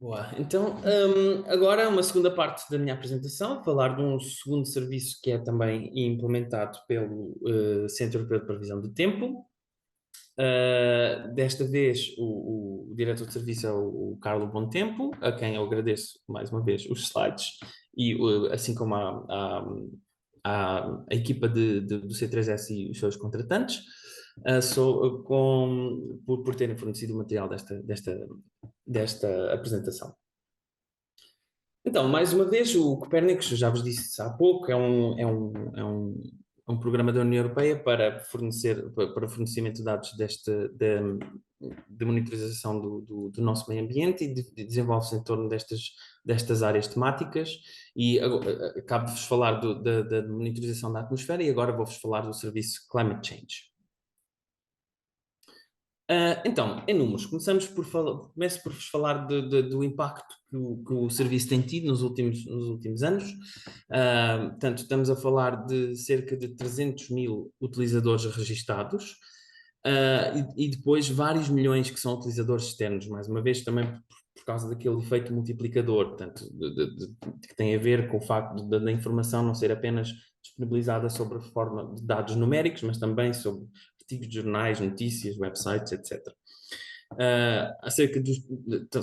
Boa. Então, agora uma segunda parte da minha apresentação, falar de um segundo serviço que é também implementado pelo Centro Europeu de Previsão do Tempo. Desta vez, o diretor de serviço é o Carlo Bontempo, a quem eu agradeço mais uma vez os slides, e assim como a equipa do C3S e os seus contratantes, por terem fornecido o material desta apresentação. Então, mais uma vez, o Copérnicos, já vos disse há pouco, é um programa da União Europeia para fornecimento de dados de monitorização do nosso meio ambiente e desenvolve-se em torno destas áreas temáticas. E acabo de vos falar da monitorização da atmosfera e agora vou-vos falar do serviço Climate Change. Então, em números, começo por vos falar do impacto que o serviço tem tido nos últimos anos. Portanto, estamos a falar de cerca de 300 mil utilizadores registados, e depois vários milhões que são utilizadores externos, mais uma vez também por causa daquele efeito multiplicador, portanto, que tem a ver com o facto da informação não ser apenas disponibilizada sob a forma de dados numéricos, mas também sobre artigos de jornais, notícias, websites, etc.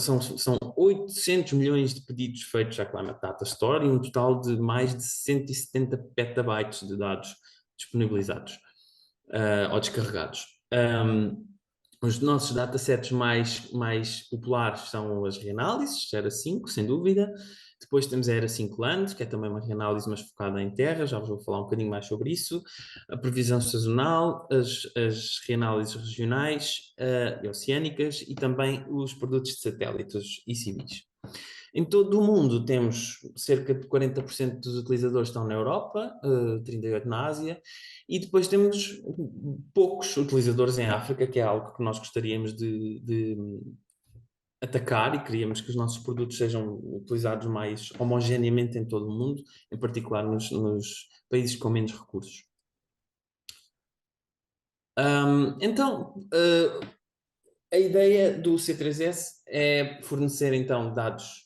São 800 milhões de pedidos feitos à Climate Data Store e um total de mais de 170 petabytes de dados disponibilizados ou descarregados. Os nossos datasets mais populares são as reanálises, ERA 5, sem dúvida. Depois temos a ERA 5 Land, que é também uma reanálise, mas focada em terra, já vos vou falar um bocadinho mais sobre isso. A previsão sazonal, as reanálises regionais e oceânicas e também os produtos de satélites e civis. Em todo o mundo temos cerca de 40% dos utilizadores estão na Europa, 38% na Ásia, e depois temos poucos utilizadores em África, que é algo que nós gostaríamos de atacar e queríamos que os nossos produtos sejam utilizados mais homogeneamente em todo o mundo, em particular nos países com menos recursos. Então, a ideia do C3S é fornecer então dados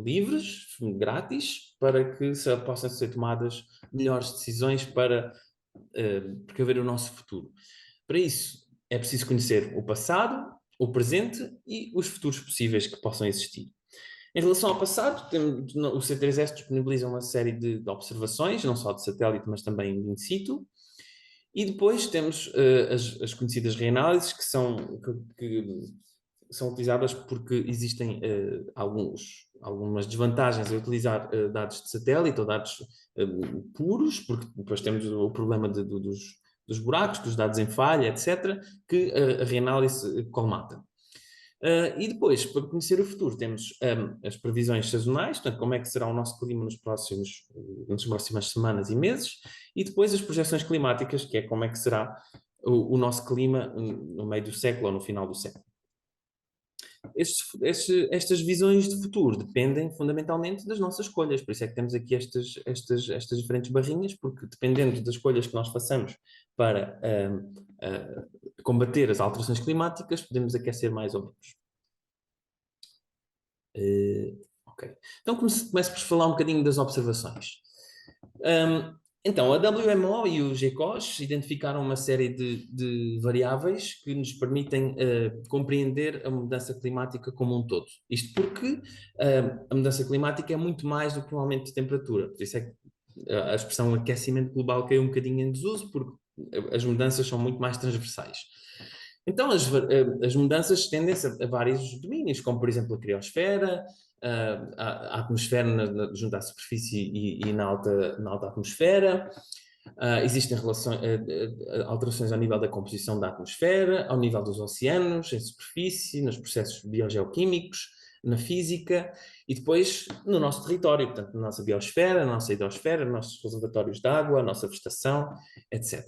livres, grátis, para que possam ser tomadas melhores decisões para precaver o nosso futuro. Para isso, é preciso conhecer o passado, o presente e os futuros possíveis que possam existir. Em relação ao passado, o C3S disponibiliza uma série de observações, não só de satélite, mas também in situ. E depois temos as conhecidas reanálises, que são utilizadas porque existem algumas desvantagens a utilizar dados de satélite ou dados puros, porque depois temos o problema dos buracos, dos dados em falha, etc., que a reanálise colmata. E depois, para conhecer o futuro, temos as previsões sazonais, portanto, como é que será o nosso clima nas próximas semanas e meses, e depois as projeções climáticas, que é como é que será o nosso clima no meio do século ou no final do século. Estas visões de futuro dependem fundamentalmente das nossas escolhas, por isso é que temos aqui estas diferentes barrinhas, porque dependendo das escolhas que nós façamos para combater as alterações climáticas, podemos aquecer mais ou menos. Ok. Então começo por falar um bocadinho das observações. Então, a WMO e o GECOS identificaram uma série de variáveis que nos permitem compreender a mudança climática como um todo. Isto porque a mudança climática é muito mais do que um aumento de temperatura. Por isso é que a expressão aquecimento global caiu um bocadinho em desuso, porque as mudanças são muito mais transversais. Então, as mudanças estendem-se a vários domínios, como, por exemplo, a criosfera, a atmosfera junto à superfície e na alta atmosfera. Existem alterações ao nível da composição da atmosfera, ao nível dos oceanos, em superfície, nos processos biogeoquímicos, na física e depois no nosso território, portanto, na nossa biosfera, na nossa hidrosfera, nos nossos reservatórios de água, a nossa vegetação, etc.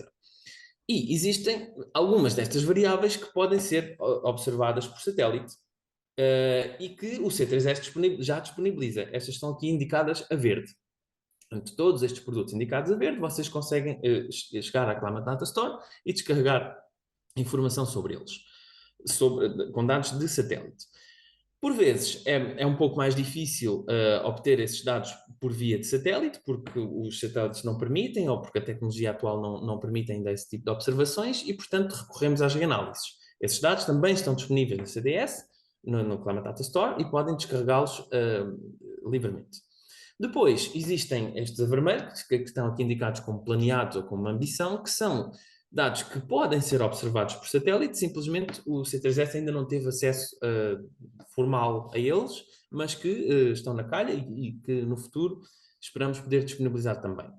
E existem algumas destas variáveis que podem ser observadas por satélite e que o C3S já disponibiliza. Estas estão aqui indicadas a verde. Portanto, todos estes produtos indicados a verde, vocês conseguem chegar à Climate Data Store e descarregar informação sobre eles, com dados de satélite. Por vezes é um pouco mais difícil obter esses dados por via de satélite, porque os satélites não permitem, ou porque a tecnologia atual não permite ainda esse tipo de observações, e, portanto, recorremos às reanálises. Esses dados também estão disponíveis no CDS, no Climate Data Store, e podem descarregá-los livremente. Depois, existem estes a vermelho, que estão aqui indicados como planeados ou como ambição, que são dados que podem ser observados por satélite, simplesmente o C3S ainda não teve acesso formal a eles, mas que estão na calha e que no futuro esperamos poder disponibilizar também.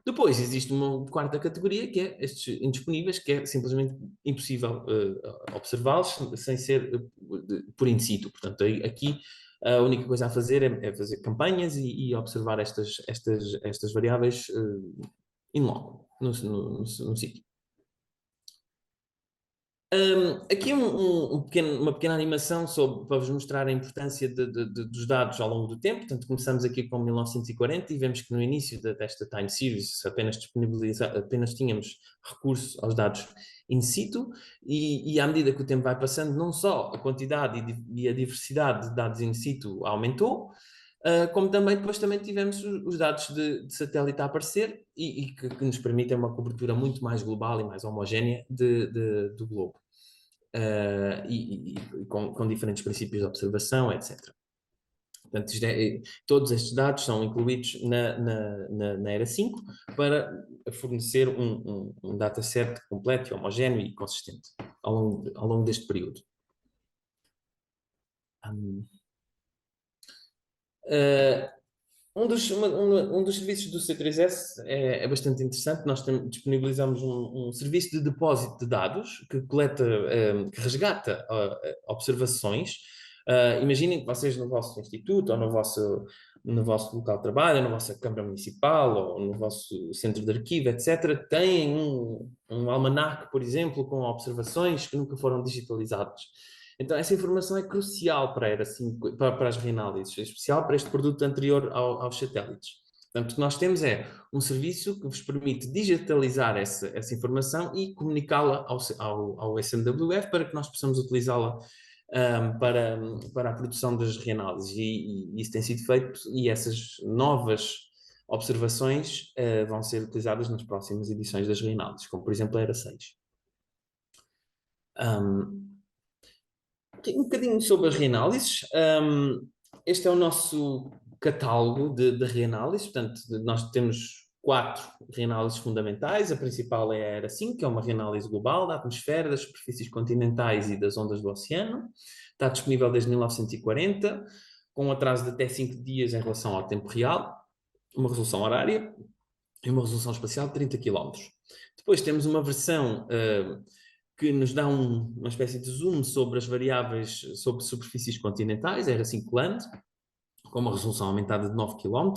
Depois existe uma quarta categoria, que é estes indisponíveis, que é simplesmente impossível observá-los sem ser por in situ. Portanto, aqui a única coisa a fazer é fazer campanhas e observar estas variáveis in loco, no sítio. Aqui uma pequena animação para vos mostrar a importância dos dados ao longo do tempo. Portanto, começamos aqui com 1940 e vemos que no início desta time series apenas tínhamos recurso aos dados in situ e à medida que o tempo vai passando, não só a quantidade e a diversidade de dados in situ aumentou, como também depois também tivemos os dados de satélite a aparecer e que nos permitem uma cobertura muito mais global e mais homogénea do globo. Com diferentes princípios de observação, etc. Portanto, todos estes dados são incluídos na Era 5 para fornecer um dataset completo, homogéneo e consistente ao longo deste período. Um dos serviços do C3S é bastante interessante. Nós disponibilizamos um serviço de depósito de dados que que resgata observações. Imaginem que vocês no vosso instituto ou no vosso local de trabalho, na vossa Câmara Municipal ou no vosso centro de arquivo, etc., têm um almanaque, por exemplo, com observações que nunca foram digitalizadas. Então, essa informação é crucial para a Era 5, para as reanálises, em especial para este produto anterior aos satélites. Portanto, o que nós temos é um serviço que vos permite digitalizar essa informação e comunicá-la ao SNWF para que nós possamos utilizá-la para a produção das reanálises. E isso tem sido feito e essas novas observações vão ser utilizadas nas próximas edições das reanálises, como por exemplo a Era 6. Um bocadinho sobre as reanálises. Este é o nosso catálogo de reanálises. Portanto, nós temos 4 reanálises fundamentais. A principal é a Era 5, que é uma reanálise global da atmosfera, das superfícies continentais e das ondas do oceano. Está disponível desde 1940, com um atraso de até 5 dias em relação ao tempo real, uma resolução horária e uma resolução espacial de 30 km. Depois temos uma versão que nos dá uma espécie de zoom sobre as variáveis sobre superfícies continentais, era 5 Land, com uma resolução aumentada de 9 km,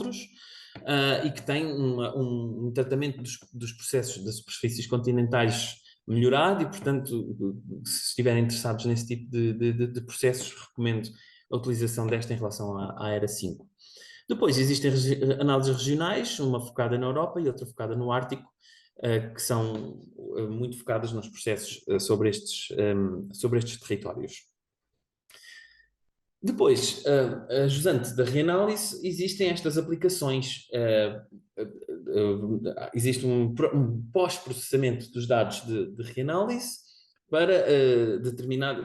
e que tem um tratamento dos processos das superfícies continentais melhorado, e, portanto, se estiverem interessados nesse tipo de processos, recomendo a utilização desta em relação à Era 5. Depois existem análises regionais, uma focada na Europa e outra focada no Ártico, que são muito focadas nos processos sobre estes territórios. Depois, jusante da reanálise, existem estas aplicações. Existe um pós-processamento dos dados de reanálise para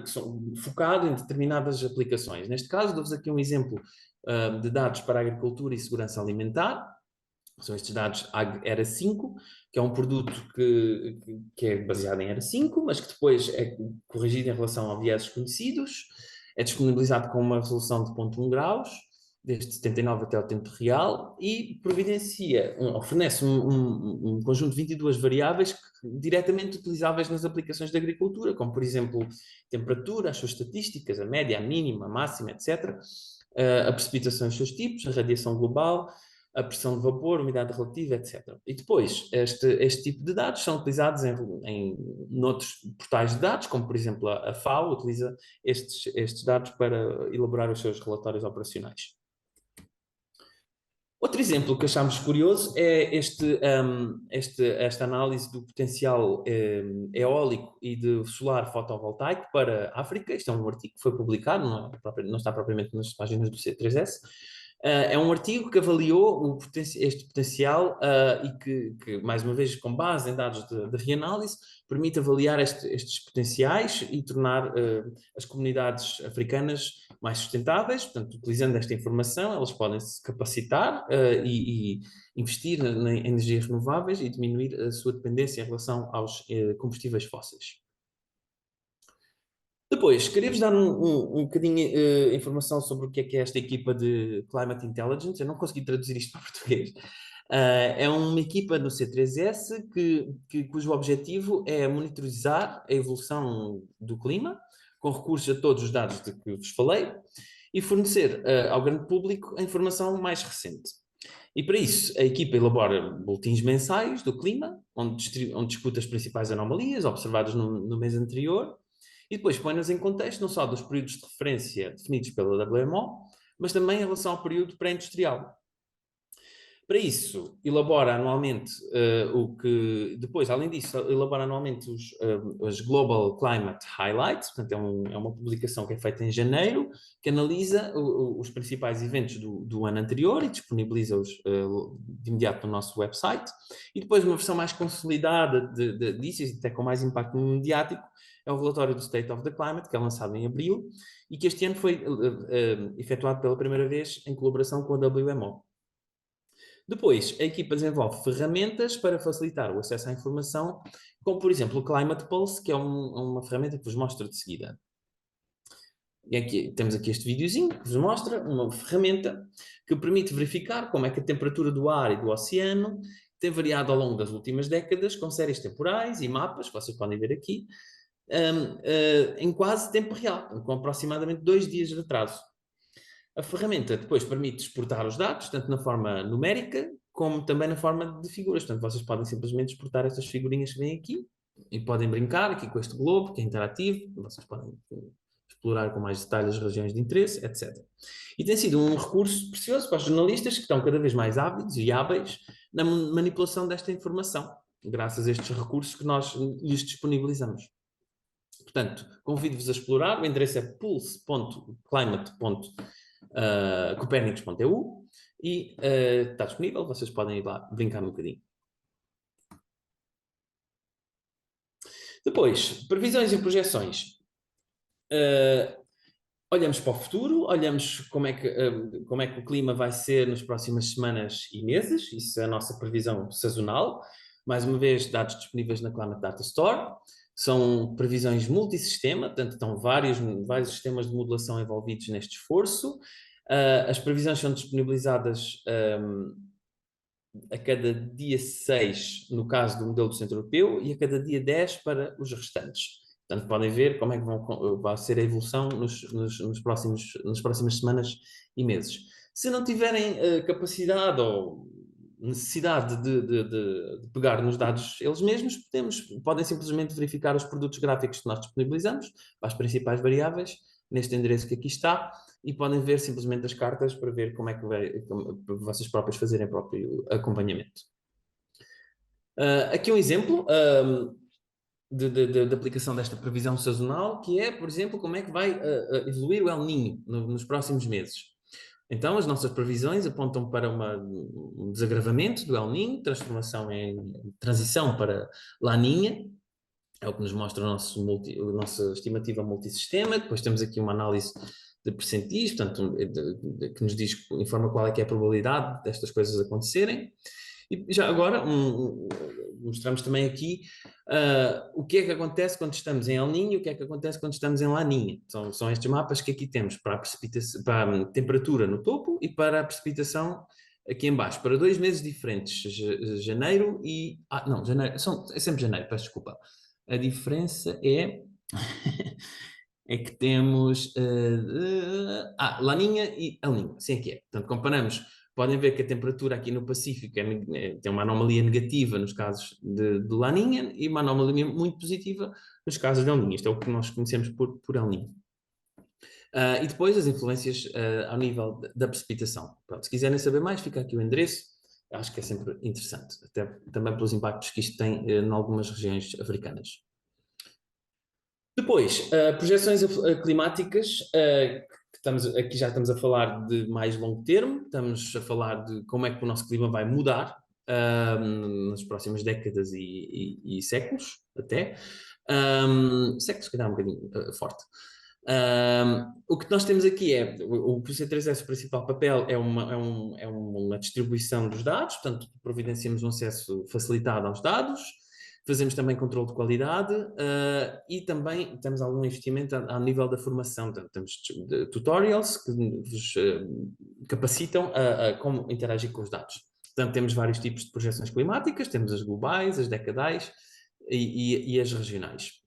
que são focado em determinadas aplicações. Neste caso, dou-vos aqui um exemplo de dados para a agricultura e segurança alimentar. São estes dados Era 5, que é um produto que é baseado em Era 5, mas que depois é corrigido em relação a vieses conhecidos, é disponibilizado com uma resolução de 0,1 graus, desde 79 até o tempo real, e fornece um conjunto de 22 variáveis diretamente utilizáveis nas aplicações de agricultura, como, por exemplo, temperatura, as suas estatísticas, a média, a mínima, a máxima, etc., a precipitação e os seus tipos, a radiação global, a pressão de vapor, umidade relativa, etc. E depois, este tipo de dados são utilizados em noutros portais de dados, como por exemplo a FAO utiliza estes dados para elaborar os seus relatórios operacionais. Outro exemplo que achamos curioso é esta análise do potencial eólico e de solar fotovoltaico para a África. Isto é um artigo que foi publicado, não está propriamente nas páginas do C3S. É um artigo que avaliou este potencial e que, mais uma vez, com base em dados de reanálise, permite avaliar estes potenciais e tornar as comunidades africanas mais sustentáveis. Portanto, utilizando esta informação, elas podem se capacitar e investir em energias renováveis e diminuir a sua dependência em relação aos combustíveis fósseis. Depois, queria-vos dar um bocadinho de informação sobre o que é esta equipa de Climate Intelligence. Eu não consegui traduzir isto para português. É uma equipa no C3S cujo objetivo é monitorizar a evolução do clima, com recurso a todos os dados de que vos falei, e fornecer ao grande público a informação mais recente. E para isso, a equipa elabora boletins mensais do clima, onde discute as principais anomalias observadas no mês anterior, e depois põe-nos em contexto não só dos períodos de referência definidos pela WMO, mas também em relação ao período pré-industrial. Para isso, elabora anualmente depois, além disso, elabora anualmente os Global Climate Highlights, portanto é uma publicação que é feita em janeiro, que analisa os principais eventos do ano anterior e disponibiliza-os de imediato no nosso website. E depois uma versão mais consolidada disso, e até com mais impacto mediático, é o relatório do State of the Climate, que é lançado em abril, e que este ano foi efetuado pela primeira vez em colaboração com a WMO. Depois, a equipa desenvolve ferramentas para facilitar o acesso à informação, como, por exemplo, o Climate Pulse, que é uma ferramenta que vos mostro de seguida. E aqui, temos aqui este videozinho que vos mostra uma ferramenta que permite verificar como é que a temperatura do ar e do oceano tem variado ao longo das últimas décadas, com séries temporais e mapas, que vocês podem ver aqui, em quase tempo real, com aproximadamente 2 dias de atraso. A ferramenta depois permite exportar os dados, tanto na forma numérica, como também na forma de figuras. Portanto, vocês podem simplesmente exportar estas figurinhas que vêm aqui e podem brincar aqui com este globo, que é interativo. Vocês podem explorar com mais detalhes as regiões de interesse, etc. E tem sido um recurso precioso para os jornalistas que estão cada vez mais ávidos e hábeis na manipulação desta informação, graças a estes recursos que nós lhes disponibilizamos. Portanto, convido-vos a explorar. O endereço é pulse.climate.copernicus.eu e está disponível, vocês podem ir lá brincar um bocadinho. Depois, previsões e projeções. Olhamos para o futuro, olhamos como é que o clima vai ser nas próximas semanas e meses, isso é a nossa previsão sazonal. Mais uma vez, dados disponíveis na Climate Data Store. São previsões multissistema, portanto, estão vários sistemas de modulação envolvidos neste esforço. As previsões são disponibilizadas a cada dia 6, no caso do modelo do Centro Europeu, e a cada dia 10 para os restantes. Portanto, podem ver como é que vai ser a evolução nas próximas semanas e meses. Se não tiverem capacidade ou necessidade de pegar nos dados eles mesmos, podem simplesmente verificar os produtos gráficos que nós disponibilizamos para as principais variáveis, neste endereço que aqui está, e podem ver simplesmente as cartas para ver como é que para vocês próprios fazerem próprio acompanhamento. Aqui um exemplo de aplicação desta previsão sazonal, que é, por exemplo, como é que vai evoluir o El Niño nos próximos meses. Então, as nossas previsões apontam para um desagravamento do El Niño, transição para Laninha, é o que nos mostra a nossa estimativa multissistema. Depois temos aqui uma análise de percentis, portanto, que nos informa qual é que é a probabilidade destas coisas acontecerem. E já agora mostramos também aqui o que é que acontece quando estamos em El Niño e o que é que acontece quando estamos em Laninha. São estes mapas que aqui temos para a temperatura no topo e para a precipitação aqui em baixo, para 2 meses diferentes, janeiro e... não, janeiro, é sempre janeiro, peço desculpa. A diferença é... é que temos Laninha e El Niño, assim é que é. Portanto, comparamos, podem ver que a temperatura aqui no Pacífico tem uma anomalia negativa nos casos de Laninha e uma anomalia muito positiva nos casos de El Niño. Isto é o que nós conhecemos por El Niño. E depois as influências ao nível da precipitação. Pronto, se quiserem saber mais, fica aqui o endereço. Acho que é sempre interessante, até também pelos impactos que isto tem em algumas regiões africanas. Depois, projeções climáticas, aqui já estamos a falar de mais longo termo, estamos a falar de como é que o nosso clima vai mudar nas próximas décadas e séculos, até. Séculos, se calhar, um bocadinho forte. O que nós temos aqui é, o C3S, o principal papel é uma distribuição dos dados, portanto, providenciamos um acesso facilitado aos dados, fazemos também controle de qualidade e também temos algum investimento ao nível da formação. Portanto, temos tutorials que vos capacitam a como interagir com os dados. Portanto, temos vários tipos de projeções climáticas, temos as globais, as decadais e as regionais.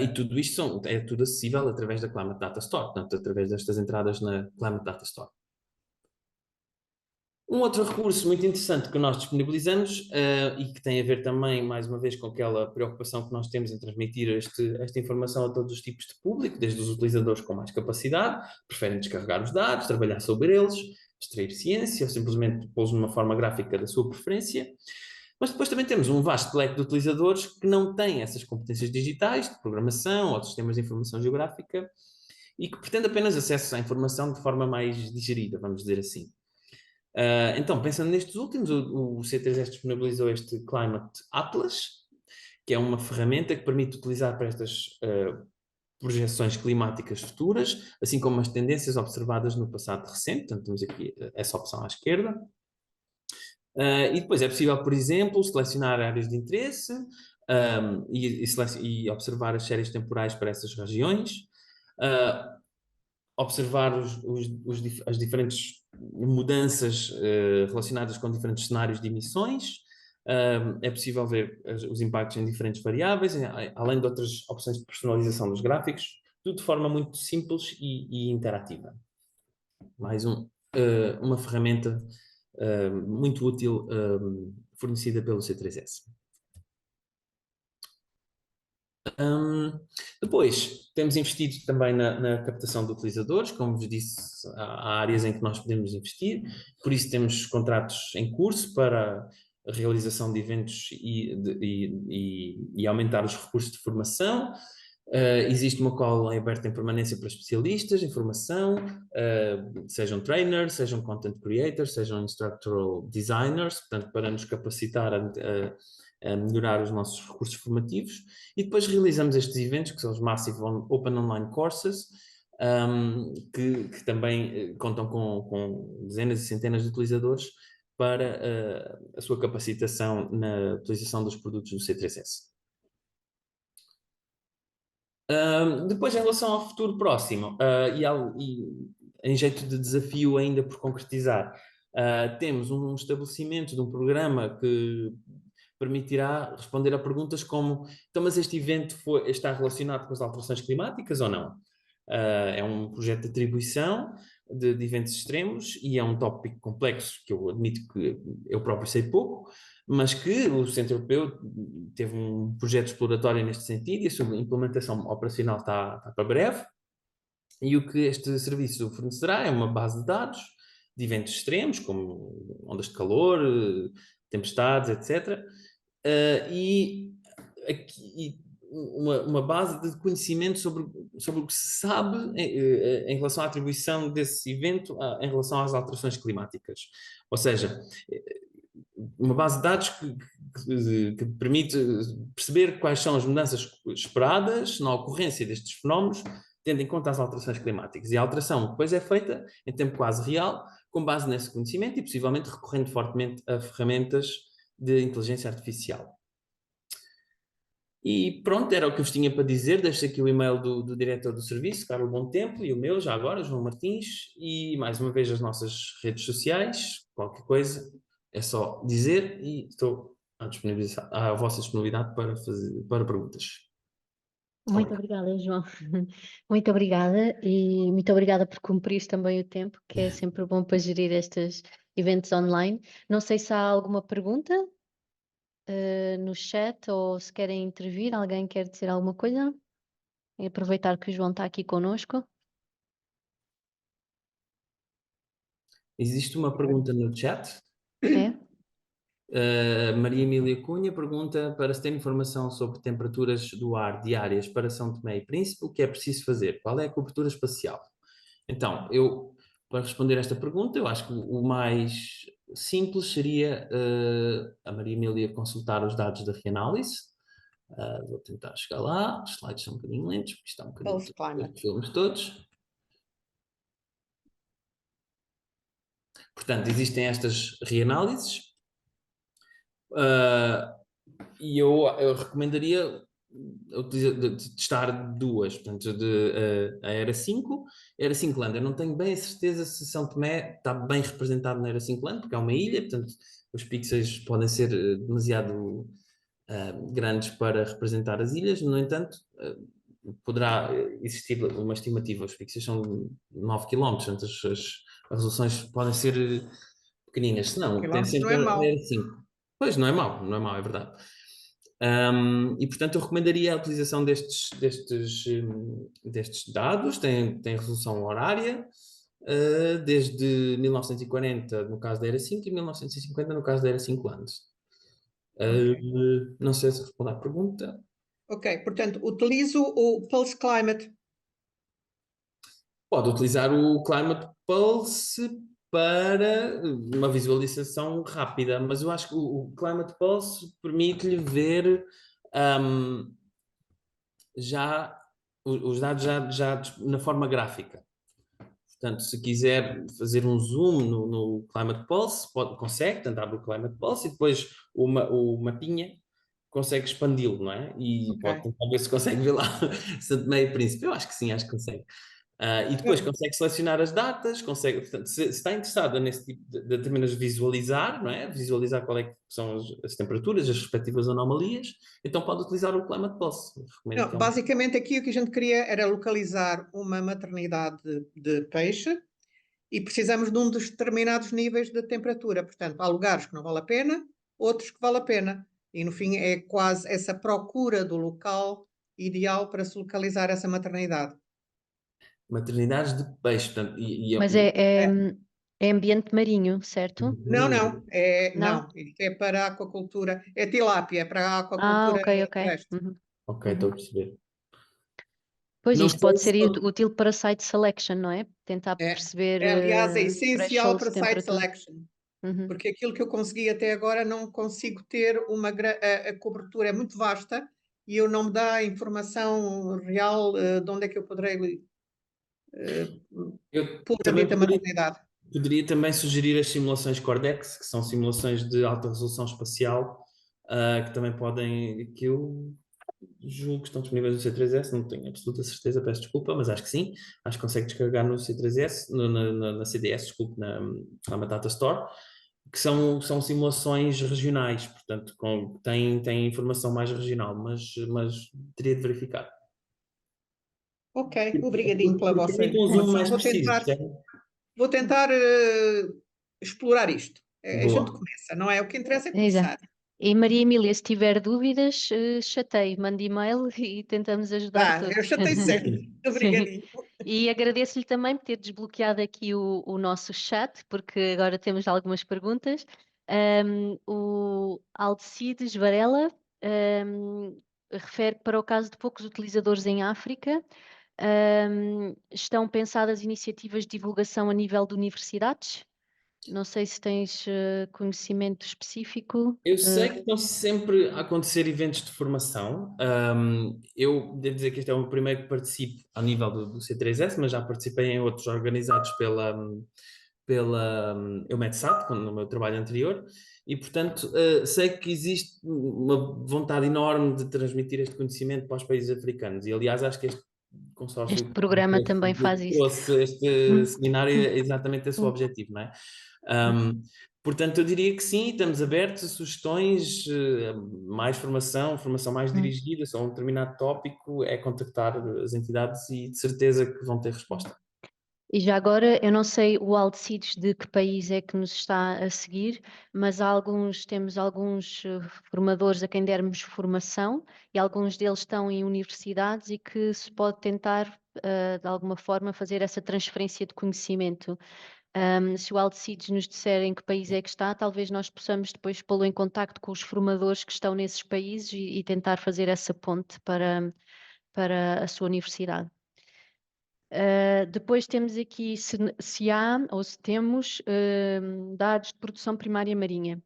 E tudo isto é tudo acessível através da Climate Data Store, portanto, através destas entradas na Climate Data Store. Um outro recurso muito interessante que nós disponibilizamos e que tem a ver também, mais uma vez, com aquela preocupação que nós temos em transmitir esta informação a todos os tipos de público, desde os utilizadores com mais capacidade, preferem descarregar os dados, trabalhar sobre eles, extrair ciência ou simplesmente pô-los numa forma gráfica da sua preferência. Mas depois também temos um vasto leque de utilizadores que não têm essas competências digitais, de programação ou de sistemas de informação geográfica e que pretendem apenas acesso à informação de forma mais digerida, vamos dizer assim. Então, pensando nestes últimos, o C3S disponibilizou este Climate Atlas, que é uma ferramenta que permite utilizar para estas projeções climáticas futuras, assim como as tendências observadas no passado recente. Portanto, temos aqui essa opção à esquerda. E depois é possível, por exemplo, selecionar áreas de interesse e observar as séries temporais para essas regiões. Observar as diferentes mudanças relacionadas com diferentes cenários de emissões. É possível ver os impactos em diferentes variáveis, além de outras opções de personalização dos gráficos, tudo de forma muito simples e interativa. Mais uma ferramenta muito útil fornecida pelo C3S. Depois, temos investido também na captação de utilizadores, como vos disse, há áreas em que nós podemos investir, por isso temos contratos em curso para a realização de eventos e aumentar os recursos de formação. Existe uma call aberta em permanência para especialistas em formação, sejam trainers, sejam content creators, sejam instructional designers, portanto, para nos capacitar a melhorar os nossos recursos formativos. E depois realizamos estes eventos, que são os Massive Open Online Courses, que também contam com dezenas e centenas de utilizadores para a sua capacitação na utilização dos produtos do C3S. Depois, em relação ao futuro próximo, e em jeito de desafio ainda por concretizar, temos um estabelecimento de um programa que permitirá responder a perguntas como: então, mas este evento está relacionado com as alterações climáticas ou não? É um projeto de atribuição de eventos extremos e é um tópico complexo que eu admito que eu próprio sei pouco, mas que o Centro Europeu teve um projeto exploratório neste sentido e a sua implementação operacional está para breve. E o que este serviço fornecerá é uma base de dados de eventos extremos, como ondas de calor, tempestades, etc. E uma base de conhecimento sobre o que se sabe em relação à atribuição desse evento em relação às alterações climáticas. Ou seja, uma base de dados que permite perceber quais são as mudanças esperadas na ocorrência destes fenómenos, tendo em conta as alterações climáticas. E a alteração depois é feita em tempo quase real, com base nesse conhecimento e possivelmente recorrendo fortemente a ferramentas de inteligência artificial. E pronto, era o que eu vos tinha para dizer. Deixo aqui o e-mail do diretor do serviço, Carlos Bontempo, e o meu, já agora, João Martins, e mais uma vez as nossas redes sociais. Qualquer coisa é só dizer e estou à vossa disponibilidade para perguntas. Muito obrigada, João. Muito obrigada e muito obrigada por cumprir também o tempo, que é sempre bom para gerir estes eventos online. Não sei se há alguma pergunta no chat ou se querem intervir, alguém quer dizer alguma coisa? E aproveitar que o João está aqui conosco. Existe uma pergunta no chat. É? Maria Emília Cunha pergunta para se ter informação sobre temperaturas do ar diárias para São Tomé e Príncipe, o que é preciso fazer? Qual é a cobertura espacial? Então, para responder esta pergunta, eu acho que o mais simples seria a Maria Emília consultar os dados da Reanálise. Vou tentar chegar lá, os slides são um bocadinho lentos, porque está um bocadinho Pulse Climate. filmes todos. Portanto, existem estas reanálises. E eu recomendaria de testar duas, portanto, a Era 5, Era 5 Land. Eu não tenho bem a certeza se São Tomé está bem representado na Era 5 Land, porque é uma ilha, portanto, os pixels podem ser demasiado grandes para representar as ilhas. No entanto, poderá existir uma estimativa. Os pixels são 9 km, portanto, as resoluções podem ser pequeninas. Se não, tem Quilómetros não sempre é a mau. Era 5. Pois, não é mau, não é mau, é verdade. E, portanto, eu recomendaria a utilização destes dados, tem resolução horária, desde 1940 no caso da Era 5 e 1950 no caso da Era 5 anos. Não sei se respondo à pergunta. Ok, portanto, utilizo o Pulse Climate. Pode utilizar o Climate Pulse para uma visualização rápida, mas eu acho que o Climate Pulse permite-lhe ver já os dados já na forma gráfica. Portanto, se quiser fazer um zoom no Climate Pulse, consegue, portanto, abre o Climate Pulse e depois o mapinha consegue expandi-lo, não é? E pode tentar ver se consegue ver lá Santo Tomé e Príncipe. Eu acho que sim, acho que consegue. E depois consegue selecionar as datas, consegue, portanto, se está interessada nesse tipo de apenas visualizar, não é? Visualizar qual é que são as temperaturas, as respectivas anomalias, então pode utilizar o Climate Pulse. Recomendo que é Basicamente aqui o que a gente queria era localizar uma maternidade de peixe e precisamos de um dos determinados níveis de temperatura. Portanto, há lugares que não vale a pena, outros que vale a pena. E no fim é quase essa procura do local ideal para se localizar essa maternidade. maternidades de peixe, portanto, Mas é ambiente marinho, certo? Não, Não? isto é para a aquacultura, é tilápia, é para a Ah, aquacultura ok, ok. terrestre. Uhum, Ok, estou a uhum. perceber. Pois Não isto sei pode se ser útil para site selection, não é? Tentar perceber Aliás, é essencial thresholds para de site temperatura. selection. Uhum. Porque aquilo que eu consegui até agora não consigo ter a cobertura é muito vasta e eu não me dá a informação real de onde é que eu poderei Eu pôr a também dita maternidade. poderia também sugerir as simulações Cordex, que são simulações de alta resolução espacial, que também podem, que eu julgo que estão disponíveis no C3S, não tenho absoluta certeza, peço desculpa, mas acho que sim. Acho que consegue descarregar no C3S, na CDS, desculpe, na Batata Store, que são simulações regionais, portanto, tem informação mais regional, mas teria de verificar. Ok, obrigadinho pela Porque vossa permite um zoom informação. mais preciso, percebe? Vou tentar explorar isto. A gente Boa. começa, não é? O que interessa é Exato. começar. E Maria Emília, se tiver dúvidas, chateie, mande e-mail e tentamos ajudar Tá, eu todos. chatei sempre. Sim. Obrigadinho. E agradeço-lhe também por ter desbloqueado aqui o nosso chat, porque agora temos algumas perguntas. O Alcides Varela refere para o caso de poucos utilizadores em África. Estão pensadas iniciativas de divulgação a nível de universidades? Não sei se tens conhecimento específico. Eu sei que estão sempre a acontecer eventos de formação. Eu devo dizer que este é o primeiro que participo a nível do C3S, mas já participei em outros organizados pela EUMETSAT, no meu trabalho anterior, e portanto sei que existe uma vontade enorme de transmitir este conhecimento para os países africanos. E aliás, acho que este Este consórcio programa também que faz isso. trouxe este seminário é exatamente esse o objetivo, não é? Um, Portanto, eu diria que sim, estamos abertos a sugestões, mais formação mais dirigida sobre um determinado tópico, é contactar as entidades e de certeza que vão ter resposta. E já agora, eu não sei o Alcides de que país é que nos está a seguir, mas temos alguns formadores a quem dermos formação e alguns deles estão em universidades e que se pode tentar, de alguma forma, fazer essa transferência de conhecimento. Se o Alcides nos disser em que país é que está, talvez nós possamos depois pô-lo em contacto com os formadores que estão nesses países e tentar fazer essa ponte para a sua universidade. Depois temos aqui se há ou se temos dados de produção primária marinha.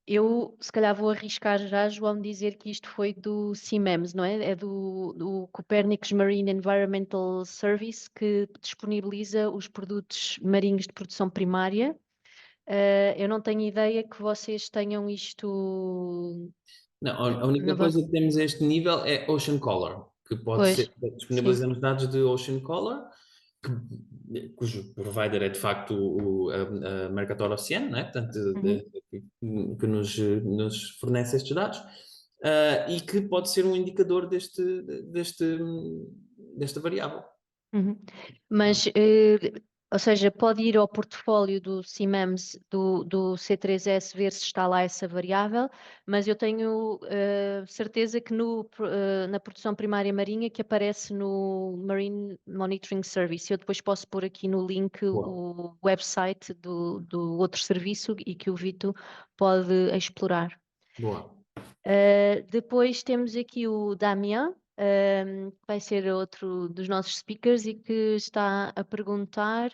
Eu, se calhar, vou arriscar já, João, dizer que isto foi do CIMEMS, não é? É do Copernicus Marine Environmental Service, que disponibiliza os produtos marinhos de produção primária. Eu não tenho ideia que vocês tenham isto Não, a única na coisa vossa... que temos a este nível é Ocean Color, que pode Pois, ser, sim. disponibilizamos dados de Ocean Color, cujo provider é de facto a Mercator Oceano, não é? Portanto, Uhum. que nos fornece estes dados, e que pode ser um indicador desta variável. Uhum. Mas, ou seja, pode ir ao portfólio do CIMAMS do C3S ver se está lá essa variável, mas eu tenho certeza que na produção primária marinha que aparece no Marine Monitoring Service. Eu depois posso pôr aqui no link Boa. o website do outro serviço e que o Vito pode explorar. Boa. Depois temos aqui o Damien, que vai ser outro dos nossos speakers e que está a perguntar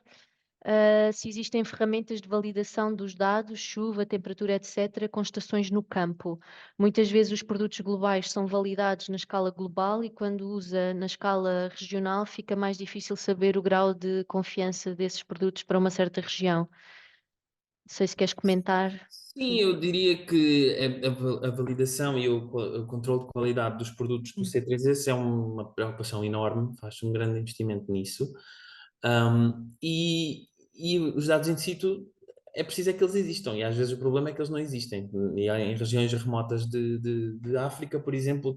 se existem ferramentas de validação dos dados, chuva, temperatura, etc., com estações no campo. Muitas vezes os produtos globais são validados na escala global e quando usa na escala regional fica mais difícil saber o grau de confiança desses produtos para uma certa região. Não sei se queres comentar. Sim, eu diria que a validação e o controle de qualidade dos produtos do C3S é uma preocupação enorme, faz um grande investimento nisso. E os dados in situ, é preciso é que eles existam, e às vezes o problema é que eles não existem. E em regiões remotas de África, por exemplo,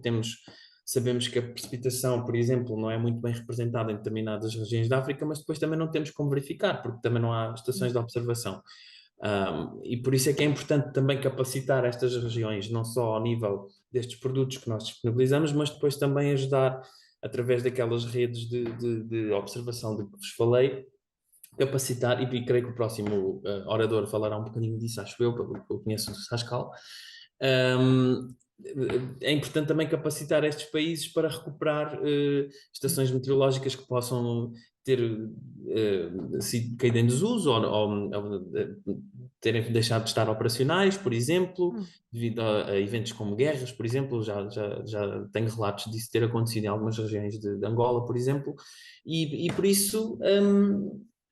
sabemos que a precipitação, por exemplo, não é muito bem representada em determinadas regiões da África, mas depois também não temos como verificar, porque também não há estações de observação. E por isso é que é importante também capacitar estas regiões, não só ao nível destes produtos que nós disponibilizamos, mas depois também ajudar, através daquelas redes de observação de que vos falei, capacitar, e creio que o próximo orador falará um bocadinho disso, acho eu, pelo que eu conheço do Sascal. É importante também capacitar estes países para recuperar estações meteorológicas que possam ter sido caído em desuso ou terem deixado de estar operacionais, por exemplo, devido a eventos como guerras, por exemplo. Já tenho relatos disso ter acontecido em algumas regiões de Angola, por exemplo, e por isso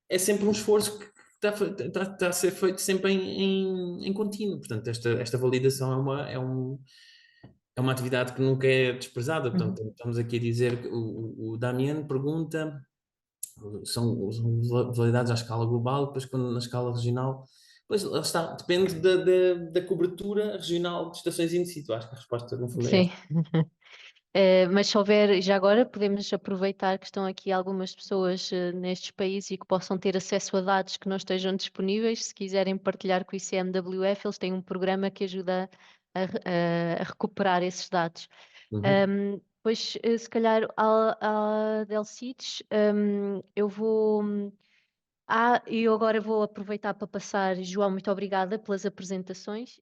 é sempre um esforço que está a ser feito sempre em contínuo. Portanto, esta validação é uma atividade que nunca é desprezada. Portanto, estamos aqui a dizer que o Damien pergunta, são validados à escala global, depois quando na escala regional, pois lá está, depende da cobertura regional de estações in situ. Acho que a resposta no fundo é Sim. esta. Mas se houver, já agora podemos aproveitar que estão aqui algumas pessoas nestes países e que possam ter acesso a dados que não estejam disponíveis. Se quiserem partilhar com o ICMWF, eles têm um programa que ajuda a recuperar esses dados. Uhum. Pois, se calhar, a Delcides, eu vou. E eu agora vou aproveitar para passar, João, muito obrigada pelas apresentações.